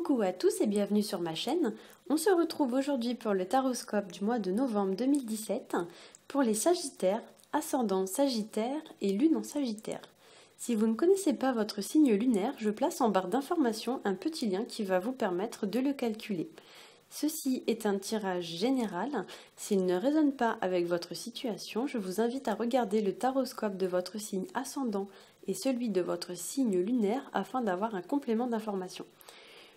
Coucou à tous et bienvenue sur ma chaîne. On se retrouve aujourd'hui pour le taroscope du mois de novembre 2017 pour les Sagittaires, ascendant Sagittaire et lune en Sagittaire. Si vous ne connaissez pas votre signe lunaire, je place en barre d'information un petit lien qui va vous permettre de le calculer. Ceci est un tirage général. S'il ne résonne pas avec votre situation, je vous invite à regarder le taroscope de votre signe ascendant et celui de votre signe lunaire afin d'avoir un complément d'information.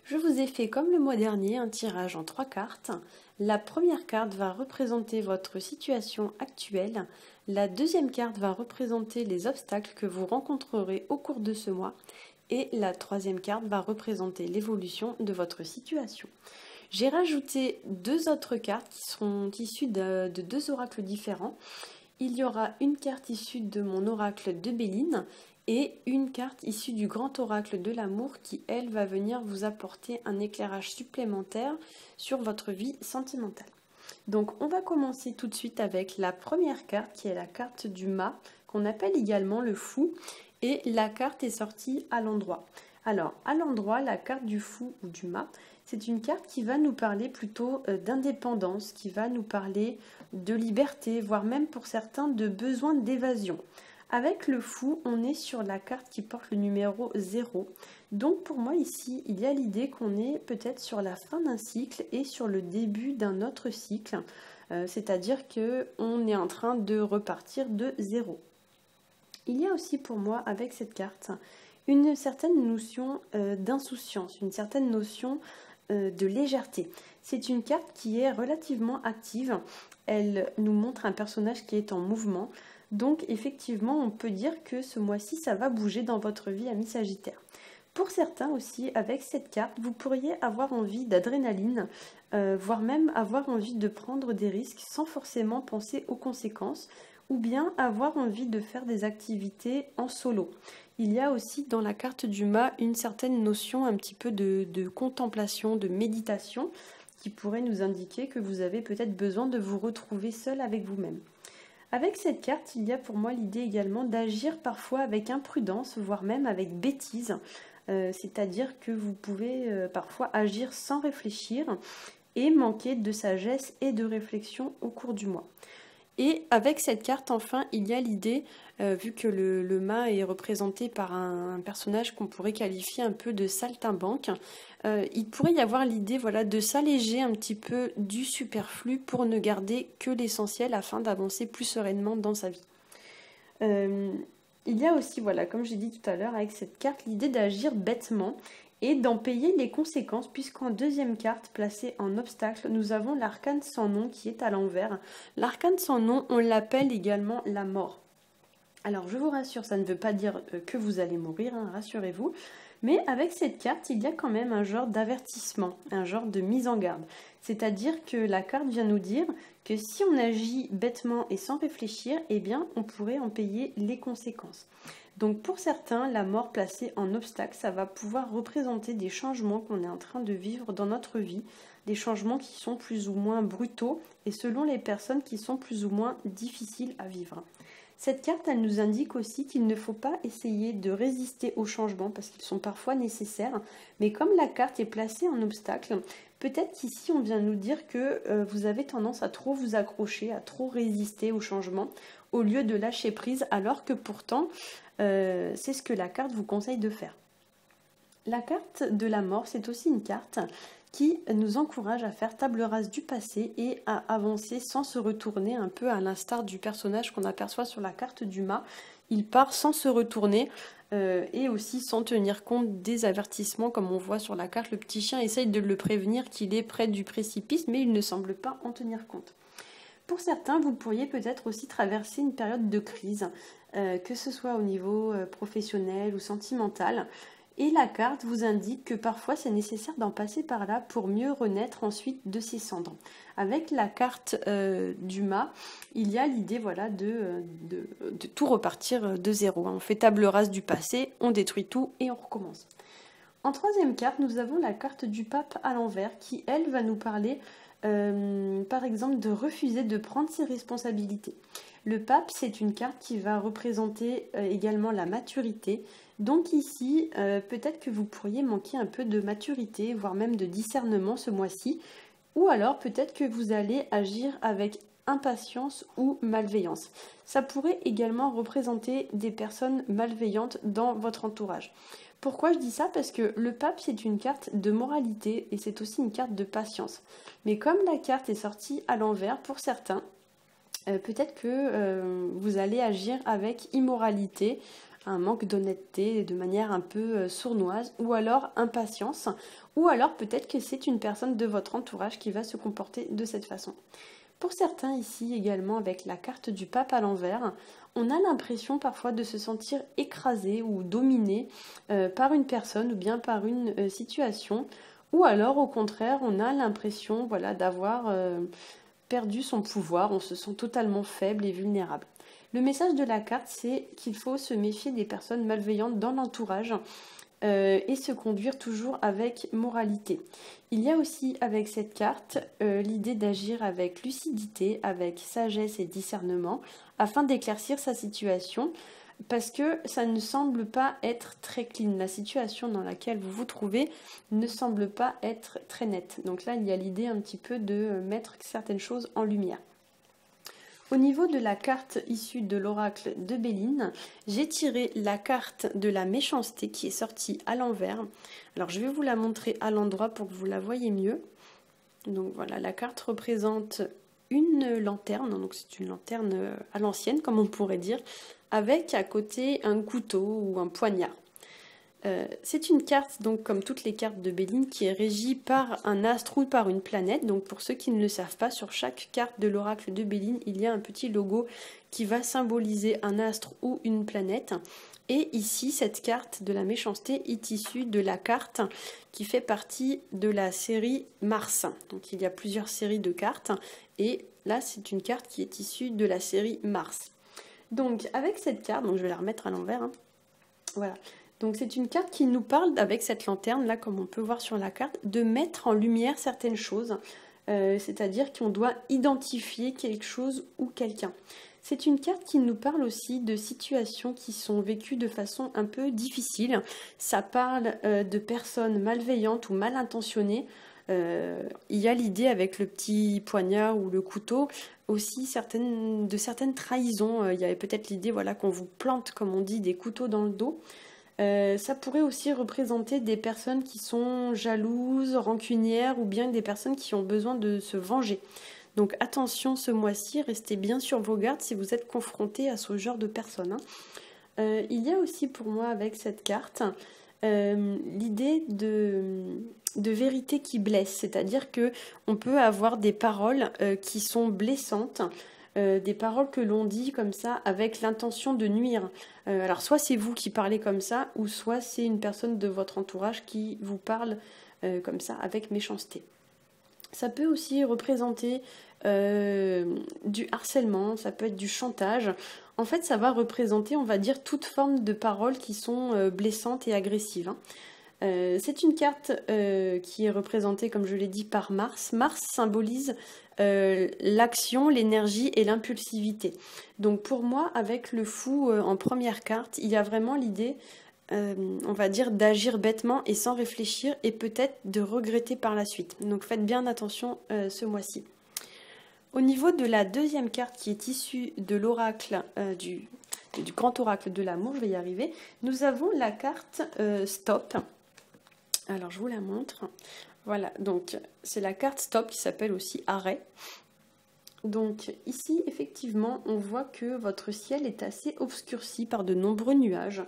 Je vous ai fait comme le mois dernier un tirage en 3 cartes. La première carte va représenter votre situation actuelle. La deuxième carte va représenter les obstacles que vous rencontrerez au cours de ce mois. Et la troisième carte va représenter l'évolution de votre situation. J'ai rajouté 2 autres cartes qui seront issues de 2 oracles différents. Il y aura une carte issue de mon oracle de Béline et une carte issue du grand oracle de l'amour qui, elle, va venir vous apporter un éclairage supplémentaire sur votre vie sentimentale. Donc on va commencer tout de suite avec la première carte qui est la carte du mât, qu'on appelle également le fou, et la carte est sortie à l'endroit. Alors à l'endroit, la carte du fou ou du mât, c'est une carte qui va nous parler plutôt d'indépendance, qui va nous parler de liberté, voire même pour certains de besoin d'évasion. Avec le fou, on est sur la carte qui porte le numéro 0. Donc pour moi ici, il y a l'idée qu'on est peut-être sur la fin d'un cycle et sur le début d'un autre cycle. C'est-à-dire qu'on est en train de repartir de 0. Il y a aussi pour moi avec cette carte une certaine notion d'insouciance, une certaine notion de légèreté. C'est une carte qui est relativement active. Elle nous montre un personnage qui est en mouvement. Donc effectivement, on peut dire que ce mois-ci, ça va bouger dans votre vie, amis Sagittaire. Pour certains aussi, avec cette carte, vous pourriez avoir envie d'adrénaline, voire même avoir envie de prendre des risques sans forcément penser aux conséquences, ou bien avoir envie de faire des activités en solo. Il y a aussi dans la carte du mât une certaine notion un petit peu de contemplation, de méditation, qui pourrait nous indiquer que vous avez peut-être besoin de vous retrouver seul avec vous-même. Avec cette carte, il y a pour moi l'idée également d'agir parfois avec imprudence, voire même avec bêtise. C'est-à-dire que vous pouvez parfois agir sans réfléchir et manquer de sagesse et de réflexion au cours du mois. Et avec cette carte, enfin, il y a l'idée, vu que le mât est représenté par un personnage qu'on pourrait qualifier un peu de saltimbanque, il pourrait y avoir l'idée de s'alléger un petit peu du superflu pour ne garder que l'essentiel afin d'avancer plus sereinement dans sa vie. Il y a aussi, comme j'ai dit tout à l'heure, avec cette carte, l'idée d'agir bêtement et d'en payer les conséquences, puisqu'en deuxième carte, placée en obstacle, nous avons l'arcane sans nom qui est à l'envers. L'arcane sans nom, on l'appelle également la mort. Alors je vous rassure, ça ne veut pas dire que vous allez mourir, rassurez-vous, mais avec cette carte, il y a quand même un genre d'avertissement, un genre de mise en garde. C'est-à-dire que la carte vient nous dire que si on agit bêtement et sans réfléchir, eh bien on pourrait en payer les conséquences. Donc pour certains, la mort placée en obstacle, ça va pouvoir représenter des changements qu'on est en train de vivre dans notre vie, des changements qui sont plus ou moins brutaux et selon les personnes qui sont plus ou moins difficiles à vivre. Cette carte, elle nous indique aussi qu'il ne faut pas essayer de résister aux changements parce qu'ils sont parfois nécessaires, mais comme la carte est placée en obstacle, peut-être qu'ici on vient nous dire que vous avez tendance à trop vous accrocher, à trop résister aux changements au lieu de lâcher prise, alors que pourtant c'est ce que la carte vous conseille de faire. La carte de la mort, c'est aussi une carte qui nous encourage à faire table rase du passé et à avancer sans se retourner, un peu à l'instar du personnage qu'on aperçoit sur la carte du mât. Il part sans se retourner et aussi sans tenir compte des avertissements, comme on voit sur la carte. Le petit chien essaye de le prévenir qu'il est près du précipice, mais il ne semble pas en tenir compte. Pour certains, vous pourriez peut-être aussi traverser une période de crise, que ce soit au niveau professionnel ou sentimental. Et la carte vous indique que parfois c'est nécessaire d'en passer par là pour mieux renaître ensuite de ses cendres. Avec la carte du mât, il y a l'idée de tout repartir de zéro. On fait table rase du passé, on détruit tout et on recommence. En troisième carte, nous avons la carte du pape à l'envers qui, elle, va nous parler par exemple de refuser de prendre ses responsabilités. Le pape, c'est une carte qui va représenter également la maturité. Donc ici, peut-être que vous pourriez manquer un peu de maturité, voire même de discernement ce mois-ci. Ou alors peut-être que vous allez agir avec impatience ou malveillance. Ça pourrait également représenter des personnes malveillantes dans votre entourage. Pourquoi je dis ça? Parce que le pape, c'est une carte de moralité et c'est aussi une carte de patience. Mais comme la carte est sortie à l'envers, pour certains, peut-être que vous allez agir avec immoralité, un manque d'honnêteté, de manière un peu sournoise, ou alors impatience, ou alors peut-être que c'est une personne de votre entourage qui va se comporter de cette façon. Pour certains ici également, avec la carte du pape à l'envers, on a l'impression parfois de se sentir écrasé ou dominé par une personne ou bien par une situation, ou alors au contraire, on a l'impression d'avoir perdu son pouvoir, on se sent totalement faible et vulnérable. Le message de la carte, c'est qu'il faut se méfier des personnes malveillantes dans l'entourage et se conduire toujours avec moralité. Il y a aussi avec cette carte l'idée d'agir avec lucidité, avec sagesse et discernement afin d'éclaircir sa situation parce que ça ne semble pas être très clean. La situation dans laquelle vous vous trouvez ne semble pas être très nette. Donc là, il y a l'idée un petit peu de mettre certaines choses en lumière. Au niveau de la carte issue de l'oracle de Béline, j'ai tiré la carte de la méchanceté qui est sortie à l'envers. Alors je vais vous la montrer à l'endroit pour que vous la voyez mieux. Donc voilà, la carte représente une lanterne, donc c'est une lanterne à l'ancienne comme on pourrait dire, avec à côté un couteau ou un poignard. C'est une carte, donc comme toutes les cartes de Béline, qui est régie par un astre ou par une planète. Donc pour ceux qui ne le savent pas, sur chaque carte de l'oracle de Béline, il y a un petit logo qui va symboliser un astre ou une planète. Et ici, cette carte de la méchanceté est issue de la carte qui fait partie de la série Mars. Donc il y a plusieurs séries de cartes, et là c'est une carte qui est issue de la série Mars. Donc avec cette carte, donc je vais la remettre à l'envers, voilà. Donc c'est une carte qui nous parle, avec cette lanterne là, comme on peut voir sur la carte, de mettre en lumière certaines choses, c'est-à-dire qu'on doit identifier quelque chose ou quelqu'un. C'est une carte qui nous parle aussi de situations qui sont vécues de façon un peu difficile. Ça parle de personnes malveillantes ou mal intentionnées. Il y a l'idée avec le petit poignard ou le couteau aussi de certaines trahisons. Il y avait peut-être l'idée qu'on vous plante, comme on dit, des couteaux dans le dos. Ça pourrait aussi représenter des personnes qui sont jalouses, rancunières ou bien des personnes qui ont besoin de se venger. Donc attention ce mois-ci, restez bien sur vos gardes si vous êtes confrontés à ce genre de personnes. Il y a aussi pour moi avec cette carte l'idée de vérité qui blesse, c'est-à-dire que on peut avoir des paroles qui sont blessantes, des paroles que l'on dit comme ça avec l'intention de nuire. Alors soit c'est vous qui parlez comme ça, ou soit c'est une personne de votre entourage qui vous parle comme ça avec méchanceté. Ça peut aussi représenter du harcèlement, ça peut être du chantage. En fait, ça va représenter, on va dire, toute forme de paroles qui sont blessantes et agressives. C'est une carte qui est représentée, comme je l'ai dit, par Mars. Mars symbolise l'action, l'énergie et l'impulsivité. Donc pour moi, avec le fou en première carte, il y a vraiment l'idée, on va dire, d'agir bêtement et sans réfléchir et peut-être de regretter par la suite. Donc faites bien attention ce mois-ci. Au niveau de la deuxième carte qui est issue de l'oracle du grand oracle de l'amour, je vais y arriver, nous avons la carte Stop. Alors je vous la montre. Voilà, donc c'est la carte Stop qui s'appelle aussi Arrêt. Donc ici, effectivement, on voit que votre ciel est assez obscurci par de nombreux nuages.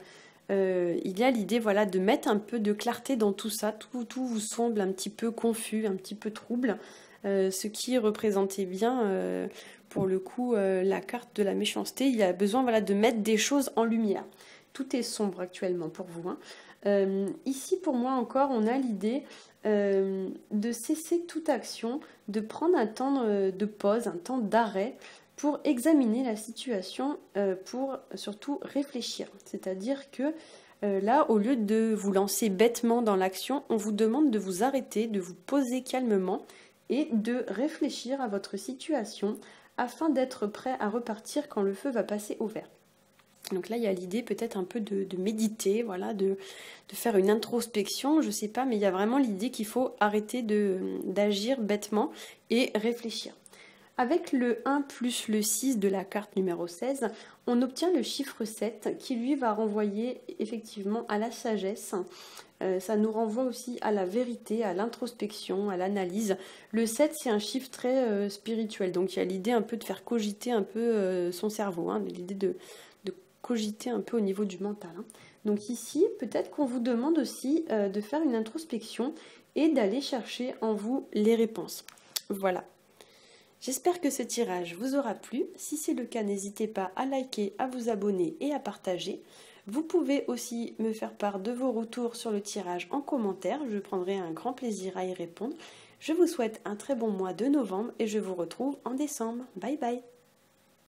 Il y a l'idée de mettre un peu de clarté dans tout ça. Tout vous semble un petit peu confus, un petit peu trouble. Ce qui représentait bien, pour le coup, la carte de la méchanceté. Il y a besoin de mettre des choses en lumière. Tout est sombre actuellement pour vous. Ici, pour moi encore, on a l'idée de cesser toute action, de prendre un temps de pause, un temps d'arrêt pour examiner la situation, pour surtout réfléchir. C'est-à-dire que là, au lieu de vous lancer bêtement dans l'action, on vous demande de vous arrêter, de vous poser calmement et de réfléchir à votre situation afin d'être prêt à repartir quand le feu va passer au vert. Donc là, il y a l'idée peut-être un peu de méditer, voilà, de faire une introspection, je sais pas, mais il y a vraiment l'idée qu'il faut arrêter d'agir bêtement et réfléchir. Avec le 1 plus le 6 de la carte numéro 16, on obtient le chiffre 7 qui lui va renvoyer effectivement à la sagesse. Ça nous renvoie aussi à la vérité, à l'introspection, à l'analyse. Le 7, c'est un chiffre très spirituel, donc il y a l'idée un peu de faire cogiter un peu son cerveau, hein, l'idée de cogiter un peu au niveau du mental. Hein. Donc ici, peut-être qu'on vous demande aussi de faire une introspection et d'aller chercher en vous les réponses. Voilà. J'espère que ce tirage vous aura plu. Si c'est le cas, n'hésitez pas à liker, à vous abonner et à partager. Vous pouvez aussi me faire part de vos retours sur le tirage en commentaire. Je prendrai un grand plaisir à y répondre. Je vous souhaite un très bon mois de novembre et je vous retrouve en décembre. Bye bye!